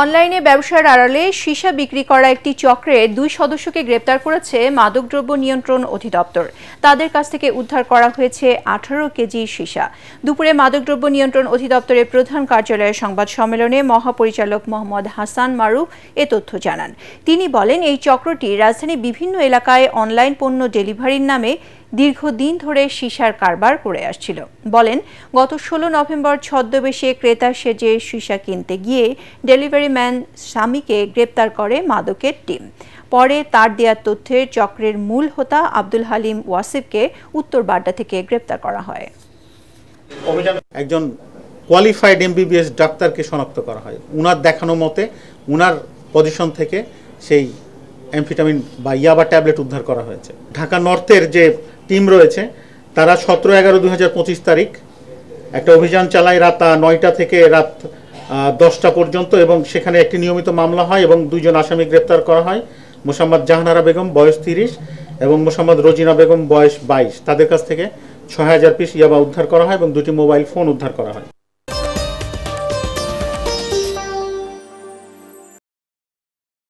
অনলাইনে ব্যবসার আড়ালে সীসা বিক্রি করা একটি চক্রের 2 সদস্যকে গ্রেপ্তার করেছে মাদকদ্রব্য নিয়ন্ত্রণ অধিদপ্তর। তাদের কাছ থেকে উদ্ধার করা হয়েছে 18 কেজি সীসা। দুপুরে মাদকদ্রব্য নিয়ন্ত্রণ অধিদপ্তরের প্রধান কার্যালয়ের সংবাদ সম্মেলনে মহাপরিচালক মোহাম্মদ হাসান মারুফ এ তথ্য জানান। তিনি বলেন, এই চক্রটি রাজধানীর বিভিন্ন এলাকায় অনলাইন পণ্য ডেলিভারির নামে দীর্ঘদিন ধরে সীসার কারবার করে আসছিল। বলেন, গত 16 নভেম্বর ছদ্মবেশে ক্রেতা সেজে সীসা কিনতে গিয়ে ডেলিভারি ম্যান স্বামীকে গ্রেপ্তার করে মাদকের টিম। পরে তার দেয়া তথ্যের চক্রের মূল হোতা আব্দুল হালিম ওয়াসিফকে উত্তর বাড্ডা থেকে গ্রেপ্তার করা হয়। একজন কোয়ালিফাইড এমবিবিএস ডাক্তারকে শনাক্ত করা হয়। উনার দেখানো মতে উনার পজিশন থেকে সেই অ্যামফেটামিন বা ইয়াবা ট্যাবলেট উদ্ধার করা হয়েছে। ঢাকা নর্থের যে টিম রয়েছে তারা 17/11/2025 তারিখ একটা অভিযান চালায় রাত 9টা থেকে রাত 10টা পর্যন্ত, এবং সেখানে একটি নিয়মিত মামলা হয় এবং 2 জন আসামি গ্রেপ্তার করা হয়। মোসাম্মদ জাহানারা বেগম বয়স 30 এবং মোসাম্মদ রোজিনা বেগম বয়স 22। তাদের কাছ থেকে 6000 পিস ইয়াবা উদ্ধার করা হয় এবং 2টি মোবাইল ফোন উদ্ধার করা হয়।